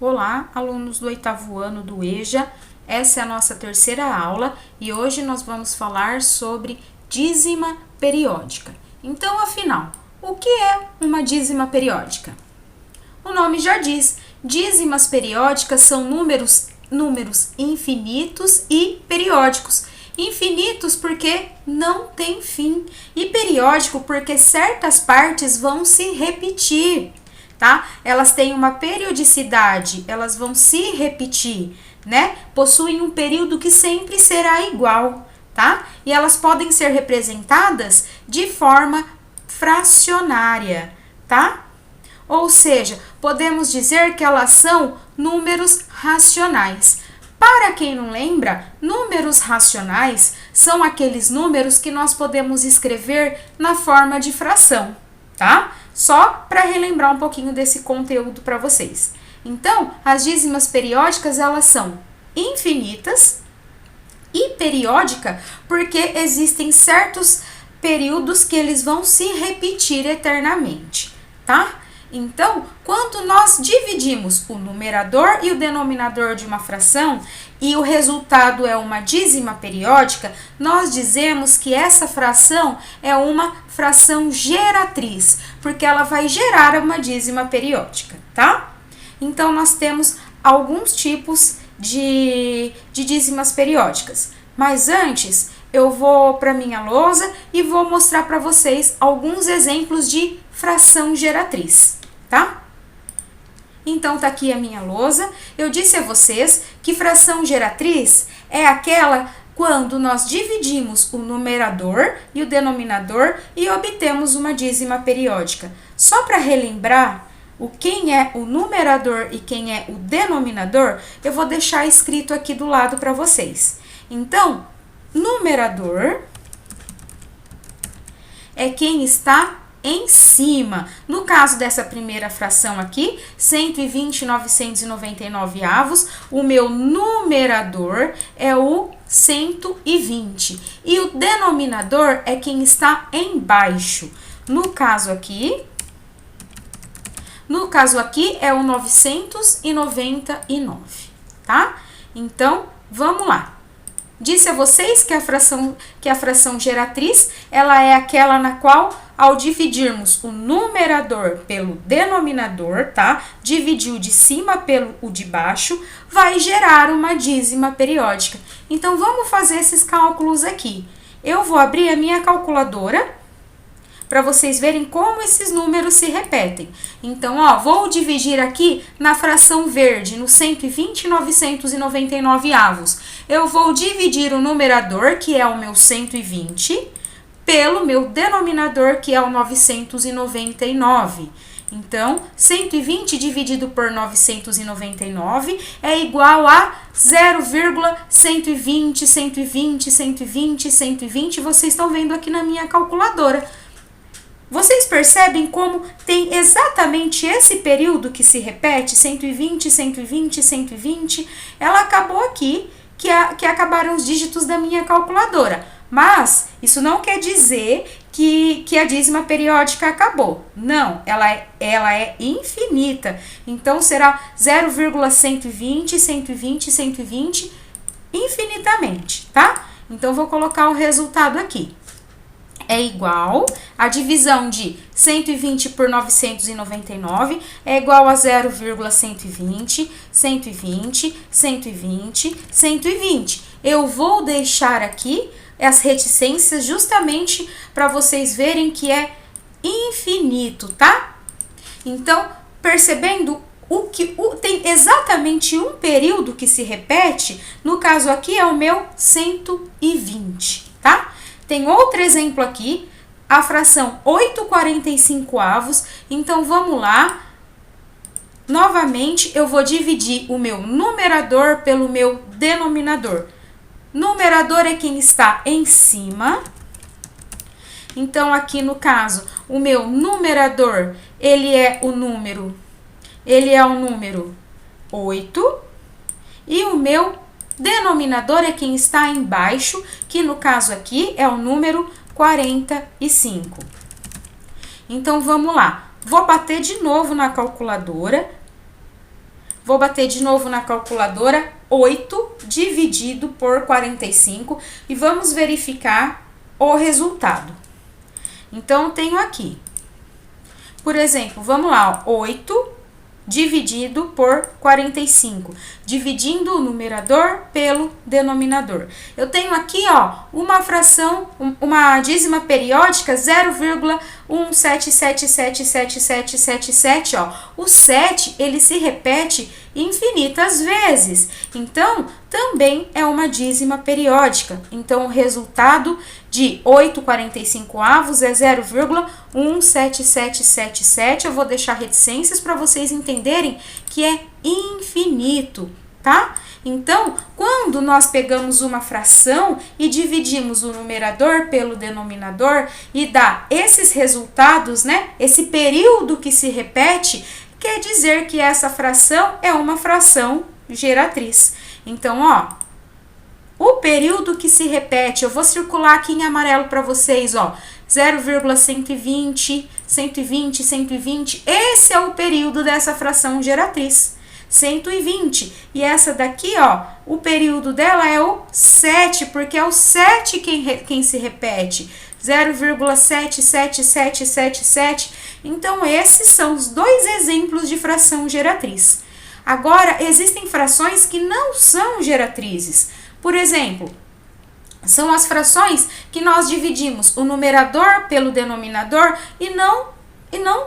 Olá, alunos do 8º ano do EJA, essa é a nossa terceira aula e hoje nós vamos falar sobre dízima periódica. Então, afinal, o que é uma dízima periódica? O nome já diz, dízimas periódicas são números infinitos e periódicos. Infinitos porque não tem fim e periódico porque certas partes vão se repetir. Tá? Elas têm uma periodicidade, elas vão se repetir, né? Possuem um período que sempre será igual, tá? E elas podem ser representadas de forma fracionária, tá? Ou seja, podemos dizer que elas são números racionais. Para quem não lembra, números racionais são aqueles números que nós podemos escrever na forma de fração, tá? Só para relembrar um pouquinho desse conteúdo para vocês. Então, as dízimas periódicas, elas são infinitas e periódica porque existem certos períodos que eles vão se repetir eternamente, tá? Então, quando nós dividimos o numerador e o denominador de uma fração e o resultado é uma dízima periódica, nós dizemos que essa fração é uma fração geratriz, porque ela vai gerar uma dízima periódica, tá? Então, nós temos alguns tipos de dízimas periódicas. Mas antes, eu vou para minha lousa e vou mostrar para vocês alguns exemplos de fração geratriz, tá? Então, tá aqui a minha lousa. Eu disse a vocês que fração geratriz é aquela quando nós dividimos o numerador e o denominador e obtemos uma dízima periódica. Só para relembrar quem é o numerador e quem é o denominador, eu vou deixar escrito aqui do lado para vocês. Então, numerador é quem está em cima. No caso dessa primeira fração aqui, 120,999 avos, o meu numerador é o 120. E o denominador é quem está embaixo. No caso aqui é o 999, tá? Então, vamos lá. Disse a vocês que a fração geratriz, ela é aquela na qual, ao dividirmos o numerador pelo denominador, tá? Dividir o de cima pelo o de baixo, vai gerar uma dízima periódica. Então, vamos fazer esses cálculos aqui. Eu vou abrir a minha calculadora para vocês verem como esses números se repetem. Então, ó, vou dividir aqui na fração verde, no 120,999 avos. Eu vou dividir o numerador, que é o meu 120, pelo meu denominador, que é o 999. Então, 120 dividido por 999 é igual a 0,120, 120, 120, 120. Vocês estão vendo aqui na minha calculadora. Vocês percebem como tem exatamente esse período que se repete, 120, 120, 120? Ela acabou aqui, que acabaram os dígitos da minha calculadora. Mas isso não quer dizer que a dízima periódica acabou. Não, ela é infinita. Então, será 0,120, 120, 120, infinitamente, tá? Então, vou colocar o resultado aqui. É igual, a divisão de 120 por 999 é igual a 0,120, 120, 120, 120. Eu vou deixar aqui as reticências justamente para vocês verem que é infinito, tá? Então, percebendo tem exatamente um período que se repete, no caso aqui é o meu 120, tá? Tem outro exemplo aqui, a fração 8,45 avos. Então, vamos lá. Novamente, eu vou dividir o meu numerador pelo meu denominador. Numerador é quem está em cima. Então, aqui no caso, o meu numerador, ele é o número 8. E o meu denominador é quem está embaixo, que no caso aqui é o número 45. Então, vamos lá. Vou bater de novo na calculadora. Vou bater de novo na calculadora, 8 dividido por 45 e vamos verificar o resultado. Então, eu tenho aqui, por exemplo, vamos lá, ó, 8 dividido por 45, dividindo o numerador pelo denominador. Eu tenho aqui, ó, uma fração, uma dízima periódica 0,1777777, ó. O 7, ele se repete infinitas vezes. Então, também é uma dízima periódica. Então, o resultado de 8/45 é 0,17777. Eu vou deixar reticências para vocês entenderem que é infinito, tá? Então, quando nós pegamos uma fração e dividimos o numerador pelo denominador e dá esses resultados, né? Esse período que se repete, quer dizer que essa fração é uma fração geratriz. Então, ó, o período que se repete, eu vou circular aqui em amarelo para vocês, ó, 0,120, 120, 120, esse é o período dessa fração geratriz, 120. E essa daqui, ó, o período dela é o 7, porque é o 7 quem se repete, 0,77777. Então, esses são os dois exemplos de fração geratriz. Agora, existem frações que não são geratrizes. Por exemplo, são as frações que nós dividimos o numerador pelo denominador e não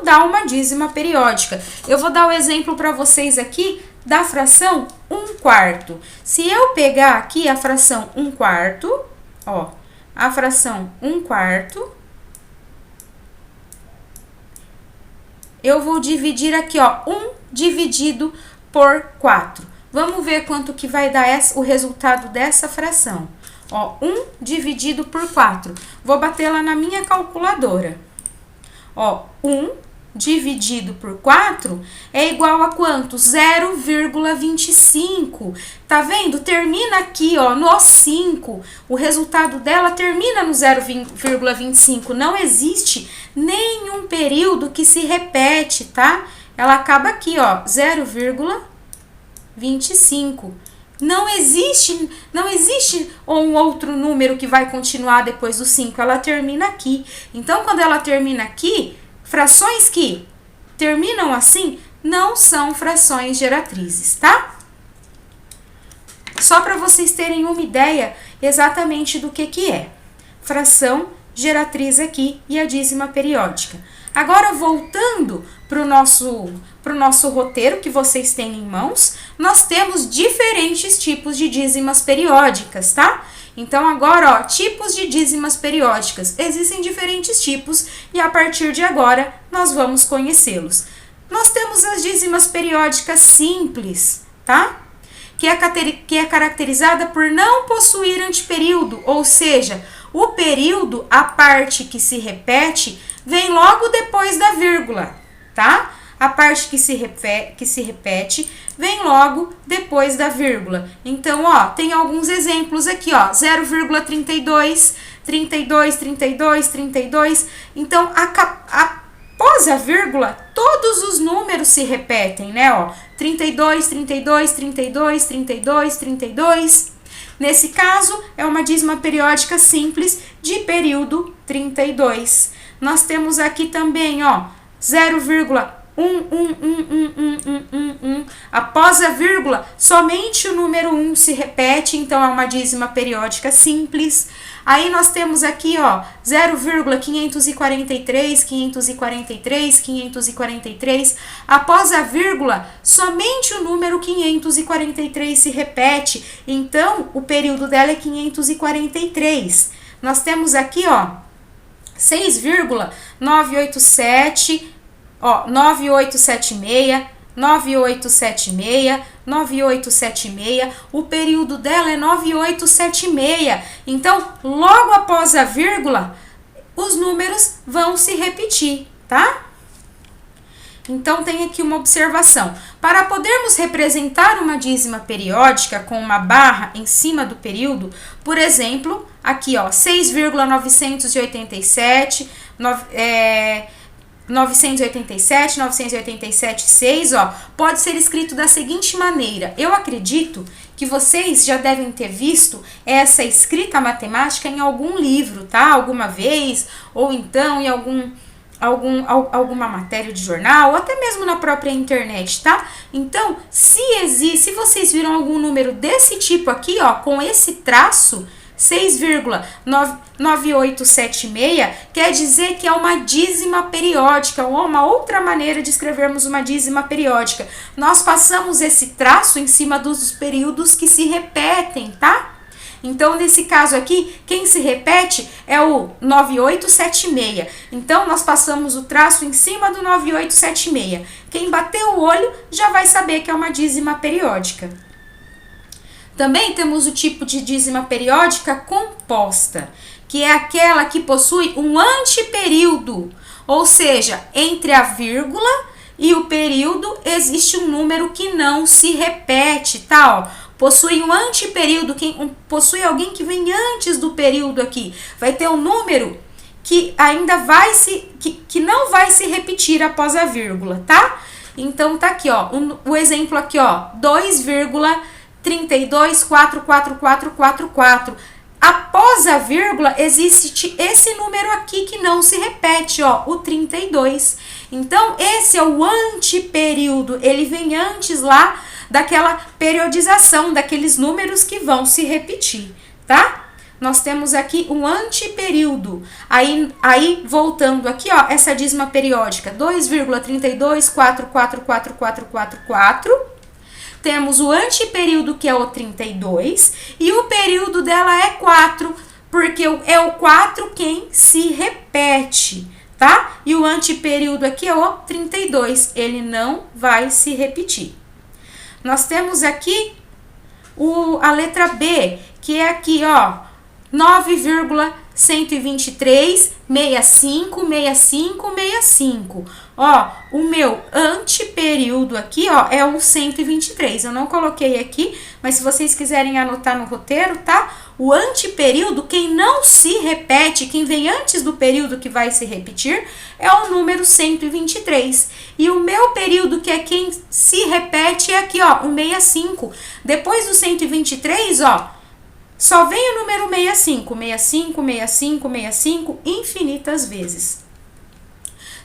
dá uma dízima periódica. Eu vou dar o exemplo para vocês aqui da fração 1/4. Se eu pegar aqui a fração 1/4, ó, a fração 1/4, eu vou dividir aqui, ó, 1 dividido por 4. Vamos ver quanto que vai dar o resultado dessa fração. Ó, 1 dividido por 4. Vou bater lá na minha calculadora. Ó, 1 dividido por 4 é igual a quanto? 0,25. Tá vendo? Termina aqui, ó, no 5. O resultado dela termina no 0,25. Não existe nenhum período que se repete, tá? Ela acaba aqui, ó, 0,25. Não existe um outro número que vai continuar depois do 5, ela termina aqui. Então, quando ela termina aqui, frações que terminam assim não são frações geratrizes, tá? Só para vocês terem uma ideia exatamente do que é fração geratriz aqui e a dízima periódica. Agora, voltando para o nosso roteiro que vocês têm em mãos, nós temos diferentes tipos de dízimas periódicas, tá? Então, agora, ó, tipos de dízimas periódicas. Existem diferentes tipos e a partir de agora nós vamos conhecê-los. Nós temos as dízimas periódicas simples, tá? Que é caracterizada por não possuir anteperíodo, ou seja, o período, a parte que se repete, vem logo depois da vírgula, tá? A parte que se repete vem logo depois da vírgula. Então, ó, tem alguns exemplos aqui, ó, 0,32, 32, 32, 32. Então, após a vírgula, todos os números se repetem, né, ó, 32, 32, 32, 32, 32. Nesse caso, é uma dízima periódica simples de período 32. Nós temos aqui também, ó, 0,1111111. Após a vírgula, somente o número 1 se repete, então é uma dízima periódica simples. Aí nós temos aqui, ó, 0,543, 543, 543. Após a vírgula, somente o número 543 se repete, então o período dela é 543. Nós temos aqui, ó, 6,987, ó, 9876, 9876, 9876, o período dela é 9876. Então, logo após a vírgula, os números vão se repetir, tá? Então, tem aqui uma observação. Para podermos representar uma dízima periódica com uma barra em cima do período, por exemplo, aqui, ó, 6,987, 987, 987, 6, ó, pode ser escrito da seguinte maneira. Eu acredito que vocês já devem ter visto essa escrita matemática em algum livro, tá? Alguma vez, ou então em alguma matéria de jornal, ou até mesmo na própria internet, tá? Então, se vocês viram algum número desse tipo aqui, ó, com esse traço, 6,9876, quer dizer que é uma dízima periódica, ou uma outra maneira de escrevermos uma dízima periódica. Nós passamos esse traço em cima dos períodos que se repetem, tá? Então, nesse caso aqui, quem se repete é o 9876. Então, nós passamos o traço em cima do 9876. Quem bateu o olho já vai saber que é uma dízima periódica. Também temos o tipo de dízima periódica composta, que é aquela que possui um antiperíodo, ou seja, entre a vírgula e o período existe um número que não se repete, tá? Ó, possui um antiperíodo, possui alguém que vem antes do período aqui, vai ter um número que ainda que não vai se repetir após a vírgula, tá? Então tá aqui, ó, o exemplo aqui, ó, 2,32444444. Após a vírgula existe esse número aqui que não se repete, ó, o 32. Então esse é o antiperíodo, ele vem antes lá daquela periodização, daqueles números que vão se repetir, tá? Nós temos aqui um antiperíodo. Aí voltando aqui, ó, essa dízima periódica, 2,32444444. Temos o antiperíodo, que é o 32, e o período dela é 4, porque é o 4 quem se repete, tá? E o antiperíodo aqui é o 32, ele não vai se repetir. Nós temos aqui a letra B, que é aqui, ó, 9,123,65,65,65. Ó, o meu antiperíodo aqui, ó, é o 123. Eu não coloquei aqui, mas se vocês quiserem anotar no roteiro, tá? O antiperíodo, quem não se repete, quem vem antes do período que vai se repetir, é o número 123. E o meu período, que é quem se repete, é aqui, ó, o 65. Depois do 123, ó, só vem o número 65, 65, 65, 65, infinitas vezes.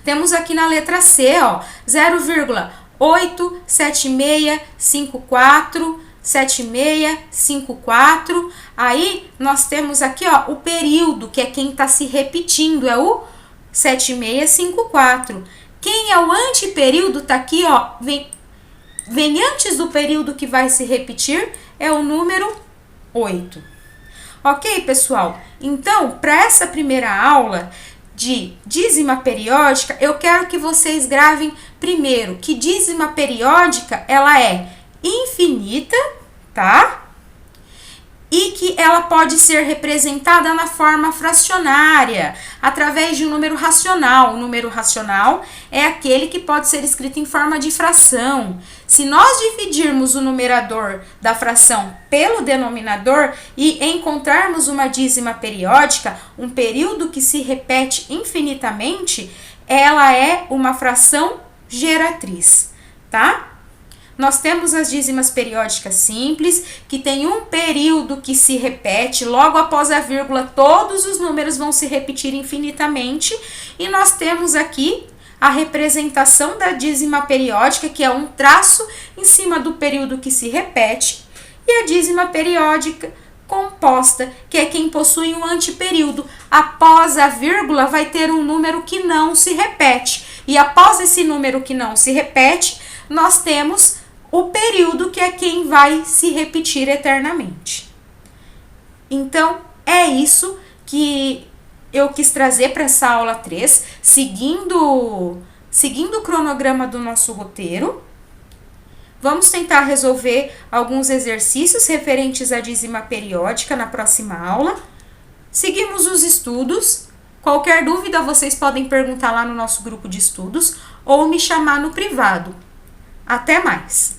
Temos aqui na letra C, ó, 0,876547654. Aí nós temos aqui, ó, o período, que é quem está se repetindo, é o 7654. Quem é o antiperíodo tá aqui, ó, vem antes do período que vai se repetir, é o número 8. Ok, pessoal? Então, para essa primeira aula de dízima periódica, eu quero que vocês gravem primeiro que dízima periódica, ela é infinita, tá? E que ela pode ser representada na forma fracionária, através de um número racional. O número racional é aquele que pode ser escrito em forma de fração. Se nós dividirmos o numerador da fração pelo denominador e encontrarmos uma dízima periódica, um período que se repete infinitamente, ela é uma fração geratriz, tá? Nós temos as dízimas periódicas simples, que tem um período que se repete, logo após a vírgula todos os números vão se repetir infinitamente, e nós temos aqui a representação da dízima periódica, que é um traço em cima do período que se repete, e a dízima periódica composta, que é quem possui um antiperíodo. Após a vírgula vai ter um número que não se repete, e após esse número que não se repete, nós temos o período, que é quem vai se repetir eternamente. Então, é isso que eu quis trazer para essa aula 3, seguindo o cronograma do nosso roteiro. Vamos tentar resolver alguns exercícios referentes à dízima periódica na próxima aula. Seguimos os estudos. Qualquer dúvida, vocês podem perguntar lá no nosso grupo de estudos ou me chamar no privado. Até mais!